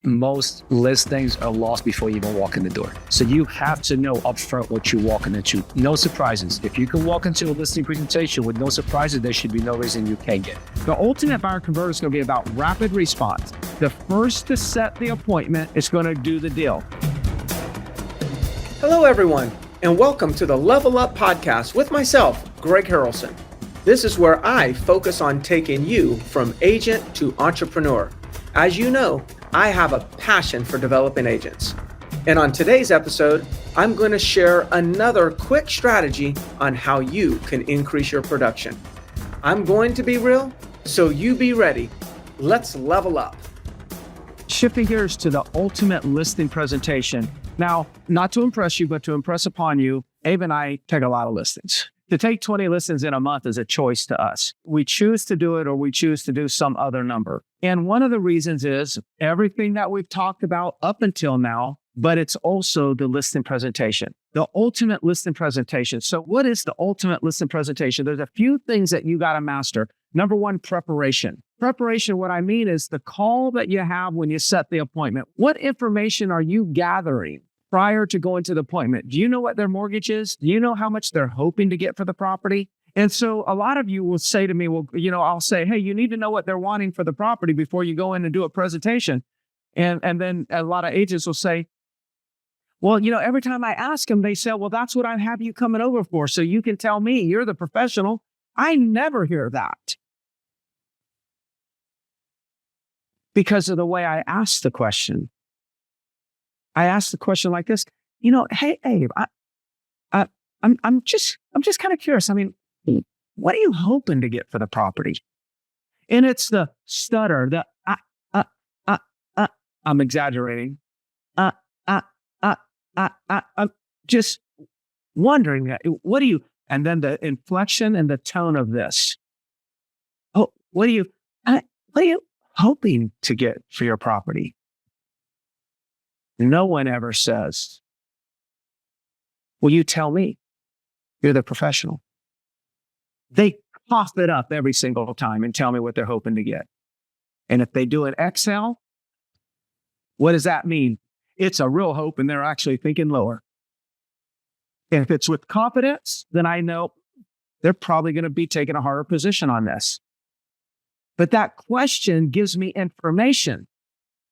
most listings are lost before you even walk in the door. So you have to know upfront what you're walking into. No surprises. If you can walk into a listing presentation with no surprises, there should be no reason you can't get it. The ultimate buyer converter is going to be about rapid response. The first to set the appointment is going to do the deal. Hello, everyone, and welcome to the Level Up Podcast with myself, Greg Harrelson. This is where I focus on taking you from agent to entrepreneur. As you know, I have a passion for developing agents. And on today's episode, I'm going to share another quick strategy on how you can increase your production. I'm going to be real, so you be ready. Let's level up. Shifting gears to the ultimate listing presentation. Now, not to impress you, but to impress upon you, Abe and I take a lot of listings. To take 20 listings in a month is a choice to us. We choose to do it or we choose to do some other number. And one of the reasons is everything that we've talked about up until now, but it's also the listing presentation, the ultimate listing presentation. So what is the ultimate listing presentation? There's a few things that you got to master. Number one, preparation. Preparation, what I mean is the call that you have when you set the appointment. What information are you gathering prior to going to the appointment? Do you know what their mortgage is? Do you know how much they're hoping to get for the property? And so a lot of you will say to me, well, I'll say, hey, you need to know what they're wanting for the property before you go in and do a presentation. And then a lot of agents will say, well, every time I ask them, they say, well, that's what I have you coming over for. So you can tell me you're the professional. I never hear that because of the way I ask the question. I ask the question like this, hey, Abe, I'm just kind of curious. I mean, what are you hoping to get for the property? And it's the stutter, the I'm exaggerating. I'm just wondering, what do you, and then the inflection and the tone of this. Oh, what are you hoping to get for your property? No one ever says, well, you tell me. You're the professional. They cough it up every single time and tell me what they're hoping to get. And if they do an Excel, what does that mean? It's a real hope and they're actually thinking lower. And if it's with confidence, then I know they're probably going to be taking a harder position on this. But that question gives me information,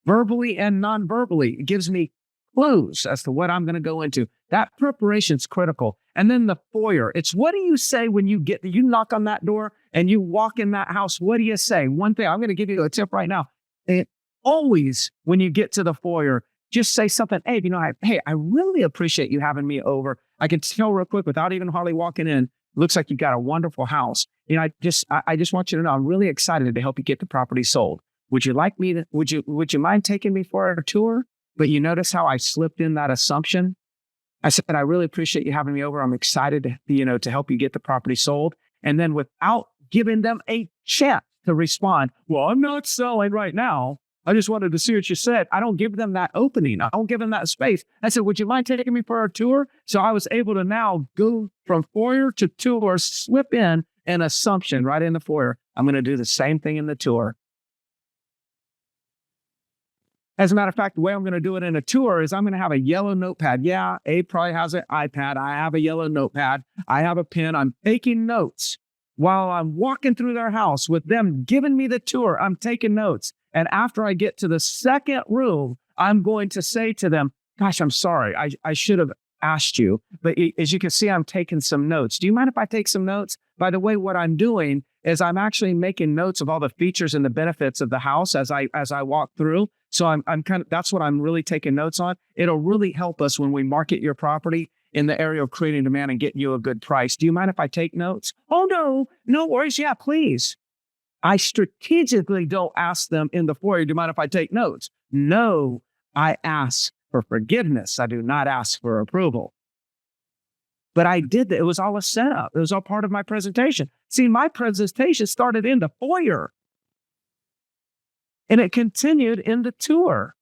verbally and non-verbally. It gives me clues as to what I'm going to go into. That preparation is critical. And then the foyer, it's what do you say when you knock on that door and you walk in that house? What do you say? One thing, I'm going to give you a tip right now. And always when you get to the foyer, just say something. Hey, I really appreciate you having me over. I can tell real quick without even hardly walking in, looks like you've got a wonderful house. I just want you to know, I'm really excited to help you get the property sold. Would you like me to, would you mind taking me for a tour? But you notice how I slipped in that assumption? I said, I really appreciate you having me over. I'm excited to help you get the property sold. And then without giving them a chance to respond, well, I'm not selling right now. I just wanted to see what you said. I don't give them that opening. I don't give them that space. I said, would you mind taking me for a tour? So I was able to now go from foyer to tour, slip in an assumption right in the foyer. I'm going to do the same thing in the tour. As a matter of fact, the way I'm going to do it in a tour is I'm going to have a yellow notepad. Yeah, Abe probably has an iPad. I have a yellow notepad. I have a pen. I'm taking notes while I'm walking through their house with them giving me the tour. I'm taking notes. And after I get to the second room, I'm going to say to them, gosh, I'm sorry. I should have asked you. But as you can see, I'm taking some notes. Do you mind if I take some notes? By the way, what I'm doing is I'm actually making notes of all the features and the benefits of the house as I walk through. So I'm that's what I'm really taking notes on. It'll really help us when we market your property in the area of creating demand and getting you a good price. Do you mind if I take notes? Oh, no worries. Yeah, please. I strategically don't ask them in the foyer, do you mind if I take notes? No, I ask for forgiveness. I do not ask for approval. But I did that. It was all a setup. It was all part of my presentation. See, my presentation started in the foyer. And it continued in the tour.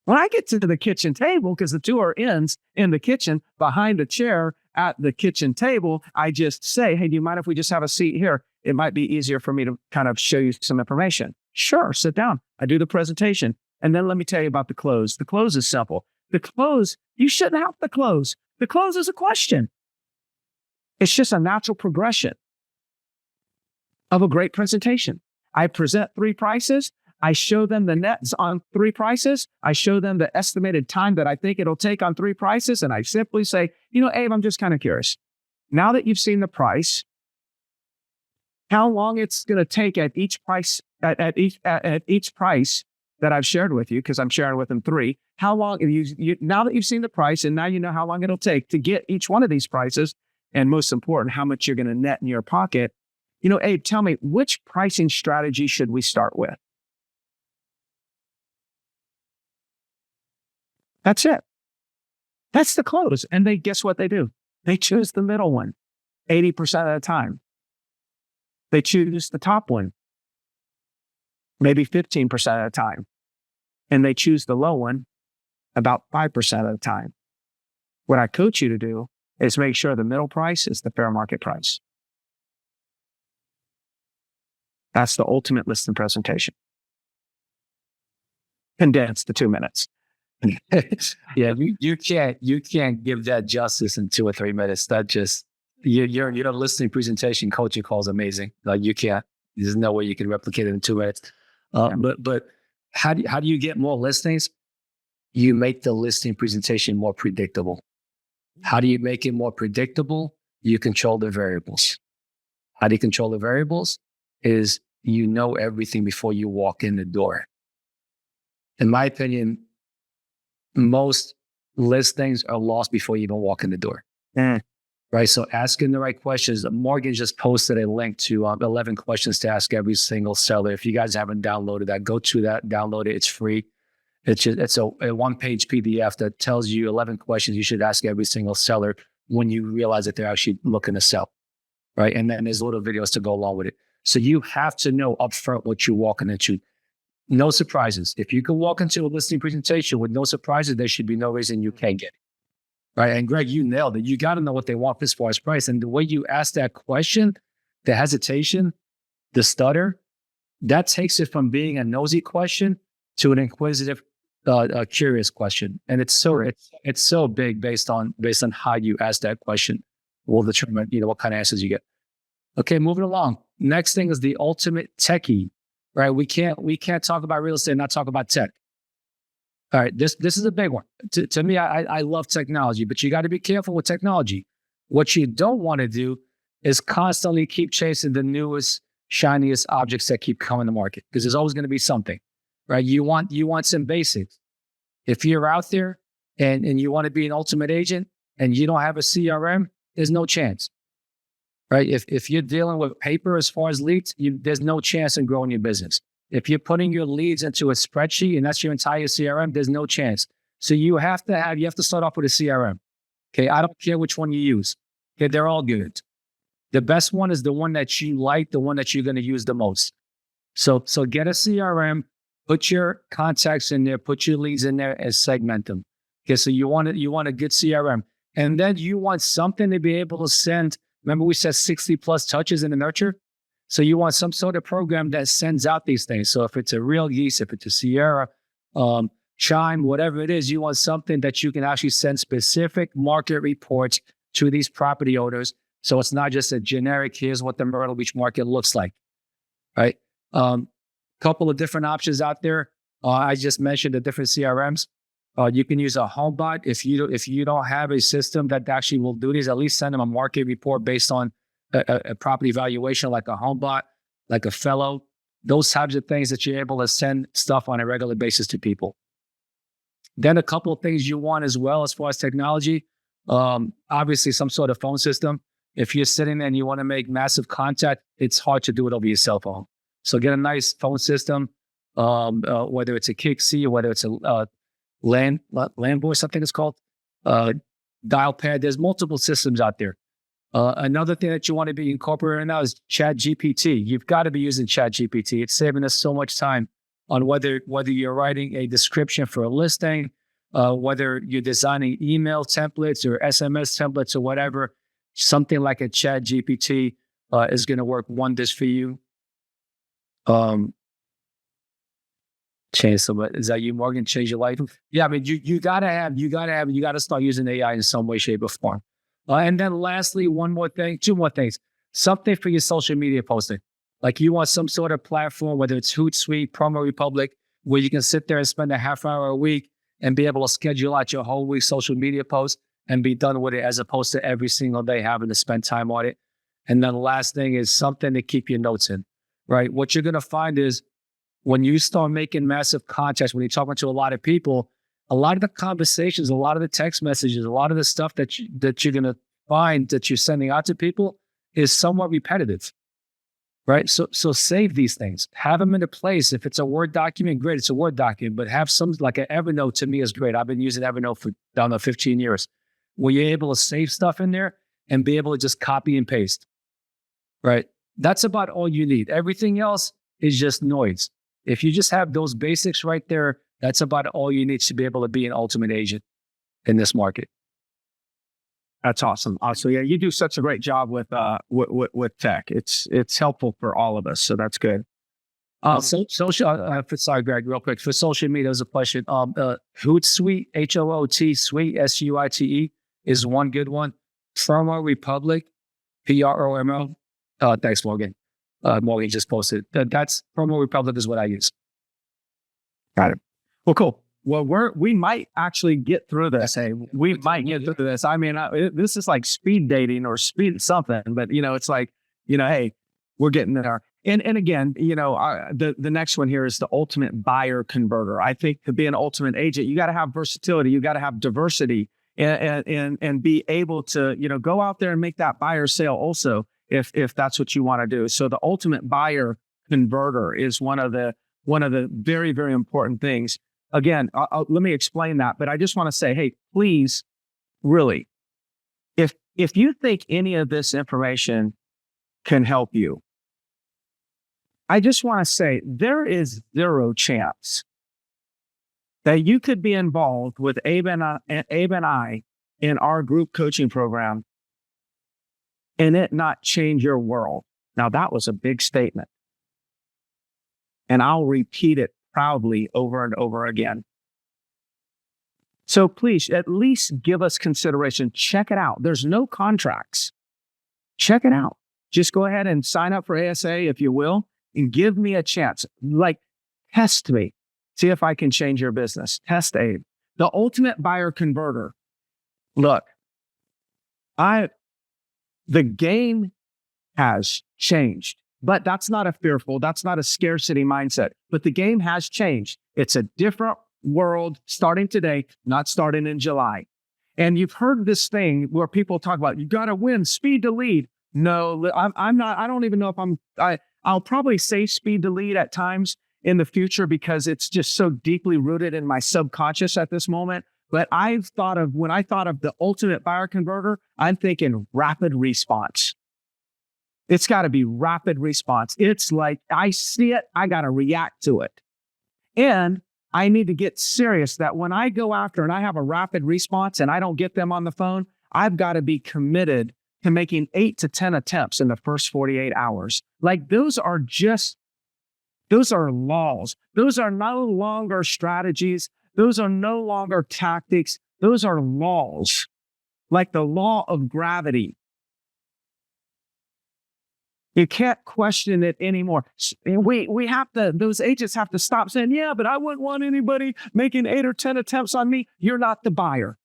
When I get to the kitchen table, because the tour ends in the kitchen behind a chair at the kitchen table, I just say, hey, do you mind if we just have a seat here? It might be easier for me to kind of show you some information. Sure, sit down. I do the presentation. And then let me tell you about the close. The close is simple. The close, you shouldn't have the close. The close is a question. It's just a natural progression of a great presentation. I present 3 prices. I show them the nets on 3 prices. I show them the estimated time that I think it'll take on 3 prices. And I simply say, Abe, I'm just kind of curious. Now that you've seen the price, how long it's going to take at each price, at each price that I've shared with you, because I'm sharing with them 3, how long, now that you've seen the price and now you know how long it'll take to get each one of these prices, and most important, how much you're going to net in your pocket, Abe, tell me, which pricing strategy should we start with? That's it. That's the close. And guess what they do? They choose the middle one 80% of the time. They choose the top one maybe 15% of the time. And they choose the low one about 5% of the time. What I coach you to do is make sure the middle price is the fair market price. That's the ultimate listing presentation. Condensed to 2 minutes. Yeah, you can't give that justice in 2 or 3 minutes. That just your listening presentation coaching call is amazing. Like you can't. There's no way you can replicate it in 2 minutes. But how do you get more listings? You make the listing presentation more predictable. How do you make it more predictable? You control the variables. How do you control the variables? Is you know everything before you walk in the door. In my opinion, most listings are lost before you even walk in the door. Right? So asking the right questions. Morgan just posted a link to 11 questions to ask every single seller. If you guys haven't downloaded that, go to that, download it. It's free. It's a 1-page PDF that tells you 11 questions you should ask every single seller when you realize that they're actually looking to sell. Right? And then there's little videos to go along with it. So you have to know upfront what you're walking into. No surprises. If you can walk into a listing presentation with no surprises, there should be no reason you can't get it. Right. And Greg, you nailed it. You got to know what they want as far as price. And the way you ask that question, the hesitation, the stutter, that takes it from being a nosy question to an inquisitive, curious question. And it's so big based on how you ask that question will determine, what kind of answers you get. Okay, moving along. Next thing is the ultimate techie. Right. We can't talk about real estate and not talk about tech. All right. This is a big one. To me, I love technology, but you got to be careful with technology. What you don't want to do is constantly keep chasing the newest, shiniest objects that keep coming to market, because there's always going to be something, right? You want some basics. If you're out there and you want to be an ultimate agent and you don't have a CRM, there's no chance. Right? If you're dealing with paper as far as leads, there's no chance in growing your business. If you're putting your leads into a spreadsheet and that's your entire CRM, there's no chance. So you have to start off with a CRM. Okay. I don't care which one you use. Okay. They're all good. The best one is the one that you like, the one that you're going to use the most. So get a CRM, put your contacts in there, put your leads in there and segment them. Okay. So you want a good CRM, and then you want something to be able to send. Remember we said 60 plus touches in the nurture? So you want some sort of program that sends out these things. So if it's a Real Geese, if it's a Sierra, Chime, whatever it is, you want something that you can actually send specific market reports to these property owners. So it's not just a generic, here's what the Myrtle Beach market looks like, right? Couple of different options out there. I just mentioned the different CRMs. You can use a HomeBot. If you don't have a system that actually will do these, at least send them a market report based on a property valuation, like a HomeBot, like a Fellow, those types of things that you're able to send stuff on a regular basis to people. Then a couple of things you want as well as far as technology, obviously some sort of phone system. If you're sitting there and you want to make massive contact, it's hard to do it over your cell phone. So get a nice phone system, whether it's a Kixi or whether it's a land voice, I think it's called, dial pad. There's multiple systems out there. Another thing that you want to be incorporating now is Chat GPT. You've got to be using Chat GPT. It's saving us so much time on whether you're writing a description for a listing, whether you're designing email templates or SMS templates or whatever. Something like a Chat GPT is going to work wonders for you. Change somebody. Is that you, Morgan? Change your life? Yeah, I mean, you gotta start using AI in some way, shape, or form. And then lastly, two more things. Something for your social media posting. Like you want some sort of platform, whether it's Hootsuite, Promo Republic, where you can sit there and spend a half hour a week and be able to schedule out your whole week social media post and be done with it, as opposed to every single day having to spend time on it. And then the last thing is something to keep your notes in, right? What you're gonna find is when you start making massive contacts, when you're talking to a lot of people, a lot of the conversations, a lot of the text messages, a lot of the stuff that you're going to find that you're sending out to people is somewhat repetitive, right? So save these things, have them in a place. If it's a Word document, great, it's a Word document, but have some, like an Evernote to me is great. I've been using Evernote for, I don't know, 15 years, where you're able to save stuff in there and be able to just copy and paste, right? That's about all you need. Everything else is just noise. If you just have those basics right there, that's about all you need to be able to be an ultimate agent in this market. That's awesome. So yeah, you do such a great job with tech. It's helpful for all of us. So that's good. Sorry, Greg, real quick. For social media, there's a question. Hootsuite, Hoot Suite, Suite is one good one. Promo Republic, Promo. Thanks, Morgan. Morgan just posted. That's Promo Republic is what I use. Got it. Well, cool. Well, we might actually get through this. Hey, we might get through this. I mean, this is like speed dating or speed something, but it's like, hey, we're getting there. And again, the next one here is the ultimate buyer converter. I think to be an ultimate agent, you got to have versatility, you got to have diversity, and be able to, go out there and make that buyer sale also, if that's what you want to do. So the ultimate buyer converter is one of the very, very important things. Again, let me explain that, but I just want to say, hey, please, really, if you think any of this information can help you, I just want to say there is zero chance that you could be involved with Abe and I in our group coaching program and it not change your world. Now, that was a big statement. And I'll repeat it proudly over and over again. So please, at least give us consideration. Check it out. There's no contracts. Check it out. Just go ahead and sign up for ASA, if you will, and give me a chance. Like, test me. See if I can change your business. Test Abe. The ultimate buyer converter. Look, the game has changed, but that's not a scarcity mindset. But the game has changed. It's a different world starting today, not starting in July. And you've heard this thing where people talk about, you got to win, speed to lead. No, I'm not, I don't even know if I'll probably say speed to lead at times in the future because it's just so deeply rooted in my subconscious at this moment. But when I thought of the ultimate buyer converter, I'm thinking rapid response. It's got to be rapid response. It's like, I see it, I got to react to it. And I need to get serious that when I go after and I have a rapid response and I don't get them on the phone, I've got to be committed to making 8 to 10 attempts in the first 48 hours. Like those are laws. Those are no longer strategies. Those are no longer tactics. Those are laws, like the law of gravity. You can't question it anymore. Those agents have to stop saying, yeah, but I wouldn't want anybody making 8 or 10 attempts on me. You're not the buyer.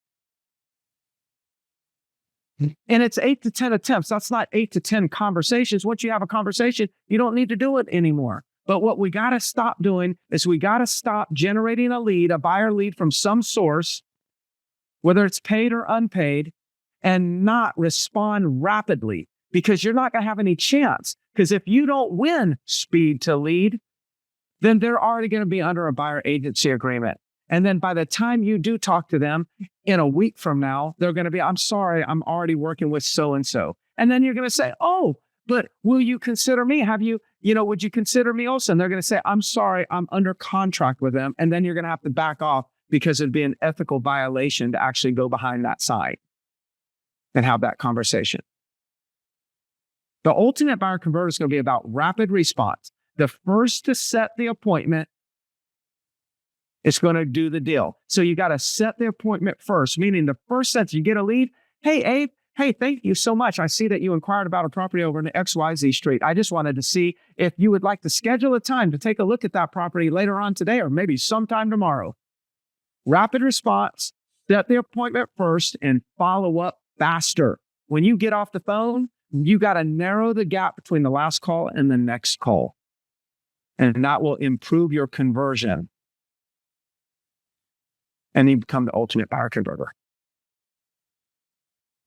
And it's 8 to 10 attempts. That's not 8 to 10 conversations. Once you have a conversation, you don't need to do it anymore. But what we got to stop doing is we got to stop generating a buyer lead from some source, whether it's paid or unpaid, and not respond rapidly. Because you're not going to have any chance. Because if you don't win speed to lead, then they're already going to be under a buyer agency agreement. And then by the time you do talk to them in a week from now, they're going to be, I'm sorry, I'm already working with so-and-so. And then you're going to say, oh, but will you consider me? Would you consider me also? And they're going to say, I'm sorry, I'm under contract with them. And then you're going to have to back off because it'd be an ethical violation to actually go behind that side and have that conversation. The ultimate buyer converter is going to be about rapid response. The first to set the appointment It's going to do the deal. So you got to set the appointment first, meaning the first sentence you get a lead. Hey, Abe. Hey, thank you so much. I see that you inquired about a property over in XYZ Street. I just wanted to see if you would like to schedule a time to take a look at that property later on today or maybe sometime tomorrow. Rapid response, set the appointment first, and follow up faster. When you get off the phone, you got to narrow the gap between the last call and the next call. And that will improve your conversion. And you become the ultimate buyer converter.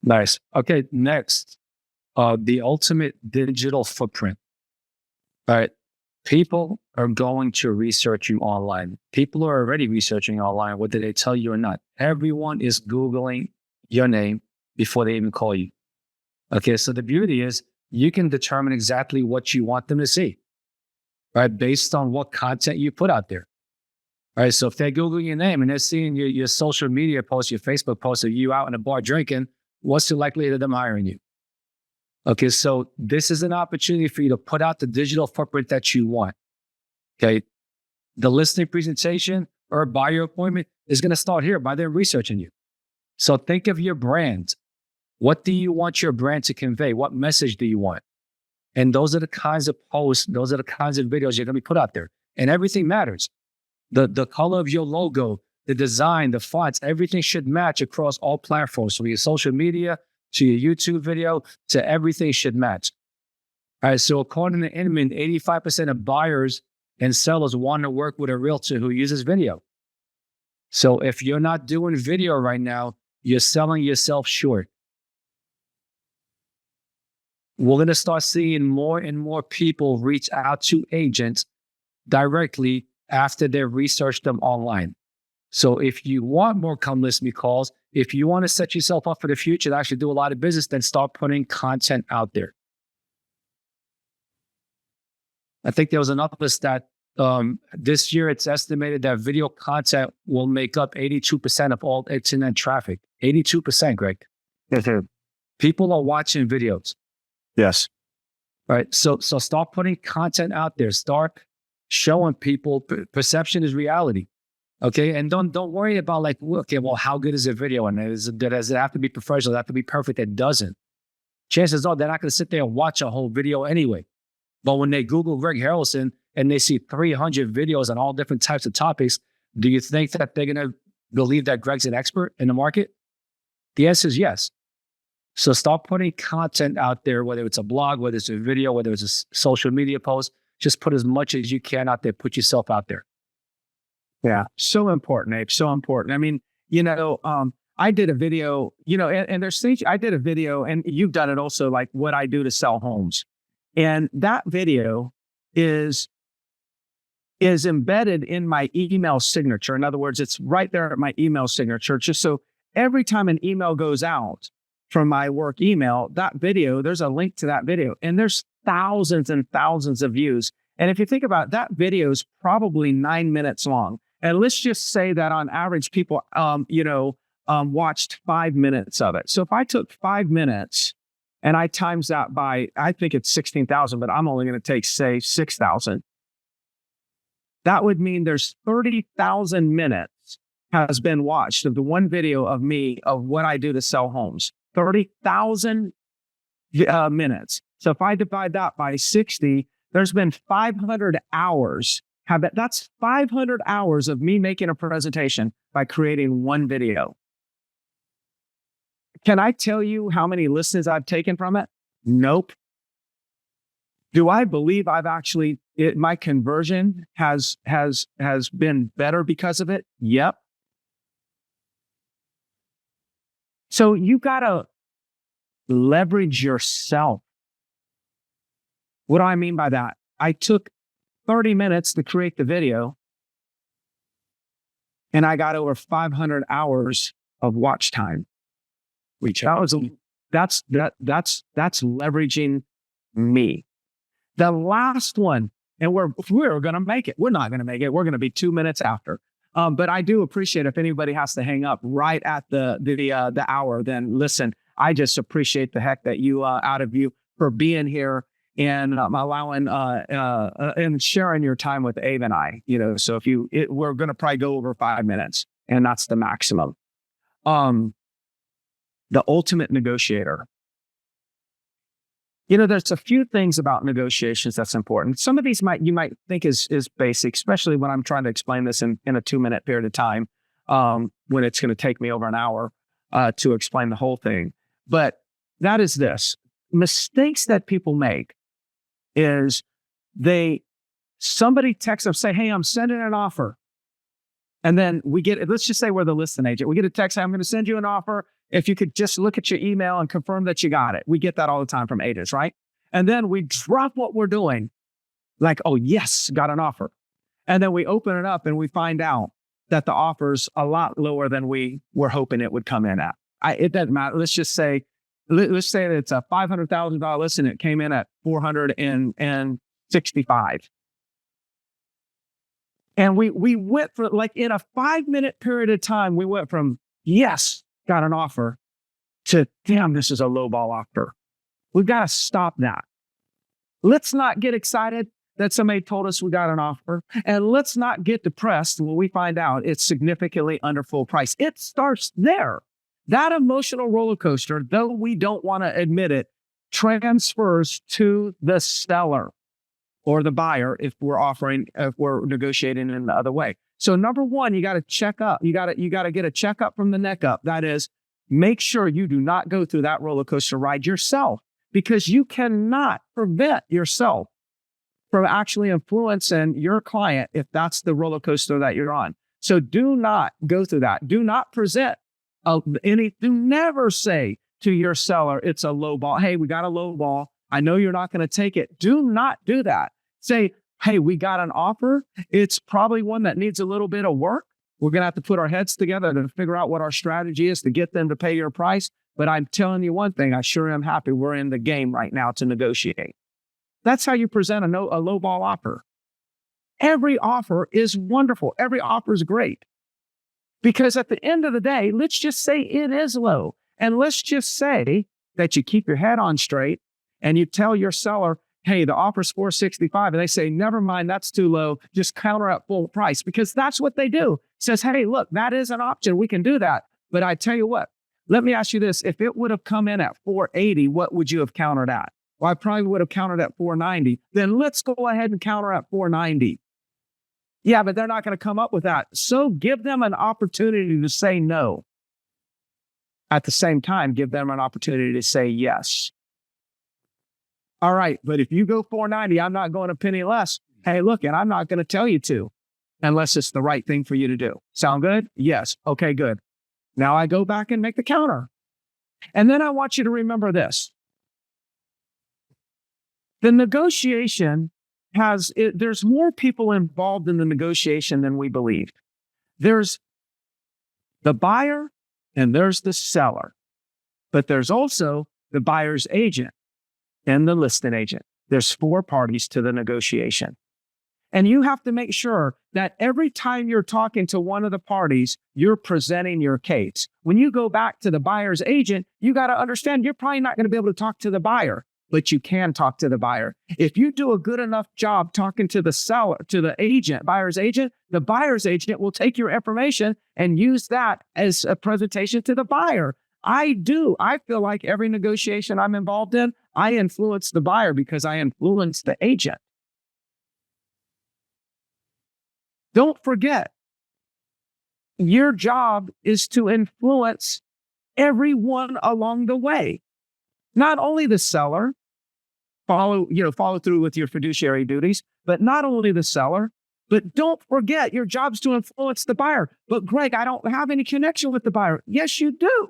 Nice. Okay, next, the ultimate digital footprint. All right. People are going to research you online. People are already researching online, whether they tell you or not. Everyone is Googling your name before they even call you. Okay, so the beauty is you can determine exactly what you want them to see, right? Based on what content you put out there. All right, so if they're Googling your name and they're seeing your social media posts, your Facebook posts of you out in a bar drinking, what's the likelihood of them hiring you? Okay, so this is an opportunity for you to put out the digital footprint that you want. Okay, the listing presentation or buyer appointment is going to start here by them researching you. So think of your brand. What do you want your brand to convey? What message do you want? And those are the kinds of posts, those are the kinds of videos you're going to be put out there. And everything matters. The color of your logo, the design, the fonts, everything should match across all platforms. From your social media to your YouTube video to everything should match. All right, so according to Inman, 85% of buyers and sellers want to work with a realtor who uses video. So if you're not doing video right now, you're selling yourself short. We're going to start seeing more and more people reach out to agents directly after they've researched them online. So if you want more come list me calls, if you want to set yourself up for the future to actually do a lot of business, then start putting content out there. I think there was another stat. This year, it's estimated that video content will make up 82% of all internet traffic. 82%, Greg. People are watching videos. Yes. All right. So start putting content out there. Start showing people perception is reality. Okay. And don't worry about like, okay, well, how good is a video? And does it have to be professional? Does it have to be perfect? It doesn't. Chances are they're not going to sit there and watch a whole video anyway. But when they Google Greg Harrelson and they see 300 videos on all different types of topics, do you think that they're going to believe that Greg's an expert in the market? The answer is yes. So start putting content out there, whether it's a blog, whether it's a video, whether it's a social media post. Just put as much as you can out there. Put yourself out there. Yeah, so important, Abe. So important. I mean, I did a video, and there's things I did a video, and you've done it also, like what I do to sell homes. And that video is embedded in my email signature. In other words, it's right there at my email signature, just so every time an email goes out from my work email, that video, there's a link to that video, and there's thousands and thousands of views. And if you think about it, that video is probably 9 minutes long. And let's just say that on average, people, watched 5 minutes of it. So if I took 5 minutes and I times that by, I think it's 16,000, but I'm only going to take, say, 6,000. That would mean there's 30,000 minutes has been watched of the one video of me, of what I do to sell homes. 30,000 minutes. So if I divide that by 60, there's been 500 hours. That's 500 hours of me making a presentation by creating one video. Can I tell you how many listens I've taken from it? Nope. Do I believe I've actually, my conversion has been better because of it? Yep. So you got to leverage yourself. What do I mean by that? I took 30 minutes to create the video, and I got over 500 hours of watch time. That's leveraging me. The last one, and we're going to make it. We're not going to make it. We're going to be 2 minutes after. But I do appreciate if anybody has to hang up right at the hour, then listen, I just appreciate the heck that you, out of you, for being here and allowing and sharing your time with Abe and I. So we're going to probably go over 5 minutes, and that's the maximum. The ultimate negotiator. There's a few things about negotiations that's important. Some of these you might think is basic, especially when I'm trying to explain this in a 2-minute period of time, when it's going to take me over an hour to explain the whole thing. But that is this. Mistakes that people make is somebody texts them, say, hey, I'm sending an offer. And then let's just say we're the listing agent. We get a text, hey, I'm going to send you an offer. If you could just look at your email and confirm that you got it. We get that all the time from agents, right? And then we drop what we're doing, like, oh, yes, got an offer. And then we open it up and we find out that the offer's a lot lower than we were hoping it would come in at. It doesn't matter. Let's say that it's a $500,000 list and it came in at $465,000. And we went for, like, in a 5-minute period of time, we went from, yes, got an offer, to, damn, this is a lowball offer. We've got to stop that. Let's not get excited that somebody told us we got an offer. And let's not get depressed when we find out it's significantly under full price. It starts there. That emotional roller coaster, though we don't want to admit it, transfers to the seller or the buyer if we're negotiating in the other way. So number one, you got to check up. You got to get a checkup from the neck up. That is, make sure you do not go through that roller coaster ride yourself, because you cannot prevent yourself from actually influencing your client if that's the roller coaster that you're on. So do not go through that. Do not present do never say to your seller, it's a low ball. Hey, we got a low ball. I know you're not going to take it. Do not do that. Say, hey, we got an offer. It's probably one that needs a little bit of work. We're going to have to put our heads together to figure out what our strategy is to get them to pay your price. But I'm telling you one thing, I sure am happy we're in the game right now to negotiate. That's how you present a low ball offer. Every offer is wonderful. Every offer is great. Because at the end of the day, let's just say it is low. And let's just say that you keep your head on straight and you tell your seller, hey, the offer's $465. And they say, never mind, that's too low. Just counter at full price, because that's what they do. Says, hey, look, that is an option. We can do that. But I tell you what, let me ask you this. If it would have come in at $480, what would you have countered at? Well, I probably would have countered at $490. Then let's go ahead and counter at $490. Yeah, but they're not going to come up with that. So give them an opportunity to say no. At the same time, give them an opportunity to say yes. All right, but if you go $490, I'm not going a penny less. Hey, look, and I'm not going to tell you to, unless it's the right thing for you to do. Sound good? Yes. Okay, good. Now I go back and make the counter. And then I want you to remember this. The negotiation there's more people involved in the negotiation than we believe. There's the buyer and there's the seller, but there's also the buyer's agent and the listing agent. There's 4 parties to the negotiation. And you have to make sure that every time you're talking to one of the parties, you're presenting your case. When you go back to the buyer's agent, you got to understand you're probably not going to be able to talk to the buyer, but you can talk to the buyer. If you do a good enough job talking to the seller, to the agent, buyer's agent, the buyer's agent will take your information and use that as a presentation to the buyer. I do. I feel like every negotiation I'm involved in, I influence the buyer because I influence the agent. Don't forget, your job is to influence everyone along the way. Not only the seller, follow through with your fiduciary duties, but not only the seller, but don't forget your job's to influence the buyer. But Greg, I don't have any connection with the buyer. Yes, you do.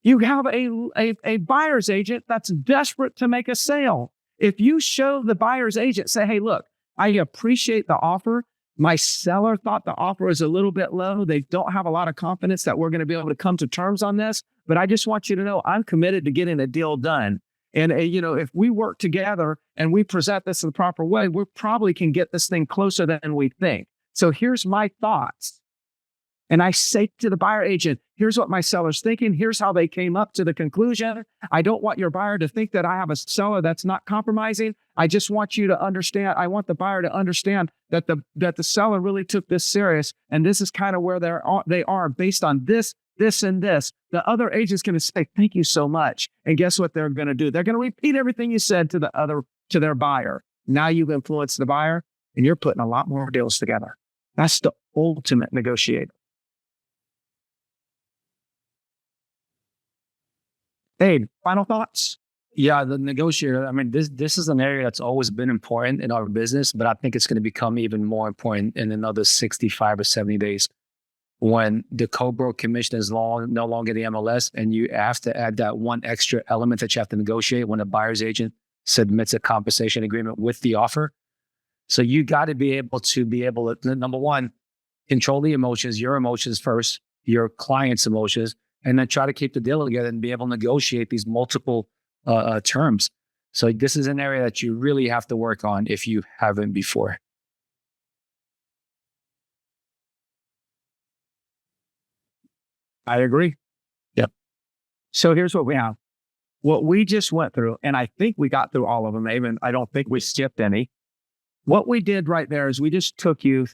You have a buyer's agent that's desperate to make a sale. If you show the buyer's agent, say, hey, look, I appreciate the offer. My seller thought the offer was a little bit low. They don't have a lot of confidence that we're going to be able to come to terms on this. But I just want you to know I'm committed to getting a deal done. And, if we work together and we present this in the proper way, we probably can get this thing closer than we think. So here's my thoughts. And I say to the buyer agent, here's what my seller's thinking. Here's how they came up to the conclusion. I don't want your buyer to think that I have a seller that's not compromising. I just want you to understand. I want the buyer to understand that the seller really took this serious. And this is kind of where they are based on this, and this. The other agent's going to say, thank you so much. And guess what they're going to do? They're going to repeat everything you said to their buyer. Now you've influenced the buyer and you're putting a lot more deals together. That's the ultimate negotiator. Abe, final thoughts? Yeah, the negotiator. I mean, this is an area that's always been important in our business, but I think it's going to become even more important in another 65 or 70 days when the co-broke commission is no longer the MLS, and you have to add that one extra element that you have to negotiate when a buyer's agent submits a compensation agreement with the offer. So you got to be able to number one, control the emotions, your emotions first, your client's emotions, and then try to keep the deal together and be able to negotiate these multiple terms. So this is an area that you really have to work on if you haven't before. I agree. Yep. So here's what we have. What we just went through, and I think we got through all of them, even I don't think we skipped any. What we did right there is we just took you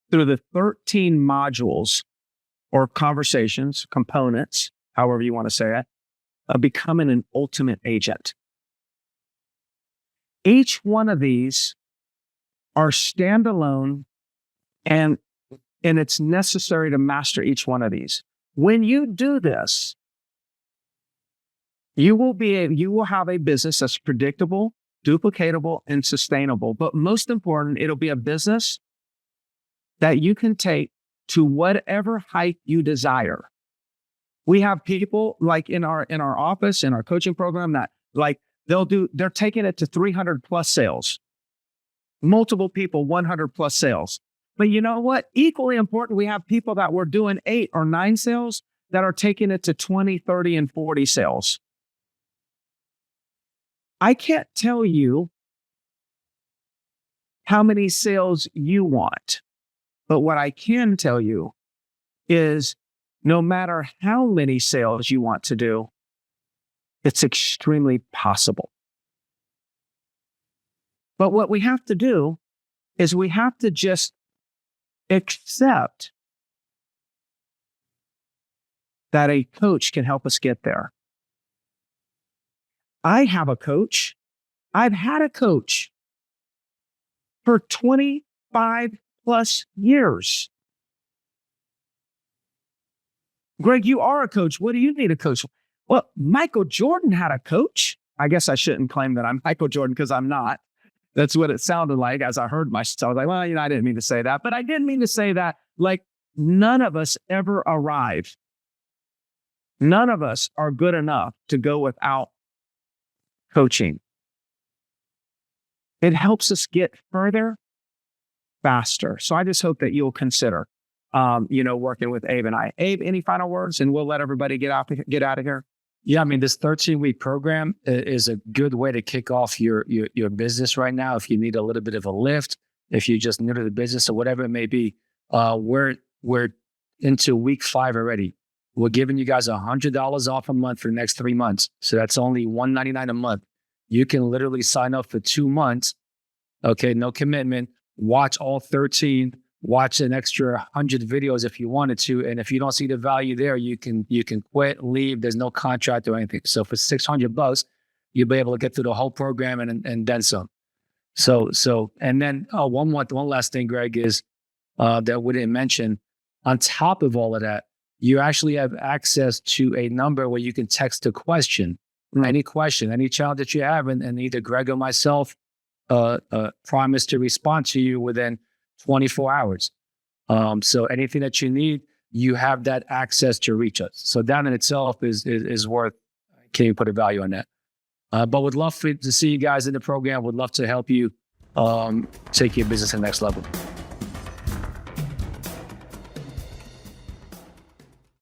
through the 13 modules or conversations, components, however you want to say it, of becoming an ultimate agent. Each one of these are standalone, and it's necessary to master each one of these. When you do this, you will have a business that's predictable, duplicatable, and sustainable. But most important, it'll be a business that you can take to whatever height you desire. We have people like in our office, in our coaching program, that like they're taking it to 300 plus sales. Multiple people, 100 plus sales. But you know what? Equally important, we have people that were doing 8 or 9 sales that are taking it to 20, 30, and 40 sales. I can't tell you how many sales you want, but what I can tell you is no matter how many sales you want to do, it's extremely possible. But what we have to do is we have to just accept that a coach can help us get there. I have a coach. I've had a coach for 25 plus years. Greg, you are a coach. What do you need a coach for? Well, Michael Jordan had a coach. I guess I shouldn't claim that I'm Michael Jordan because I'm not. That's what it sounded like as I heard myself. I was like, well, I didn't mean to say that. But I didn't mean to say that. Like, none of us ever arrive. None of us are good enough to go without coaching. It helps us get further, faster. So I just hope that you'll consider, working with Abe and I. Abe, any final words? And we'll let everybody get out of here. Yeah, I mean, this 13-week program is a good way to kick off your business right now. If you need a little bit of a lift, if you're just new to the business or whatever it may be, we're into week 5 already. We're giving you guys $100 off a month for the next 3 months. So that's only $199 a month. You can literally sign up for 2 months. Okay, no commitment. Watch all 13. Watch an extra 100 videos if you wanted to. And if you don't see the value there, you can quit, leave. There's no contract or anything. So for $600, you'll be able to get through the whole program and then some. So and then one last thing, Greg, is that we didn't mention. On top of all of that, you actually have access to a number where you can text a question, any question, any challenge that you have, and either Greg or myself promise to respond to you within 24 hours. So anything that you need, you have that access to reach us. So that in itself is worth, can't even put a value on that. But would love to see you guys in the program. Would love to help you take your business to the next level.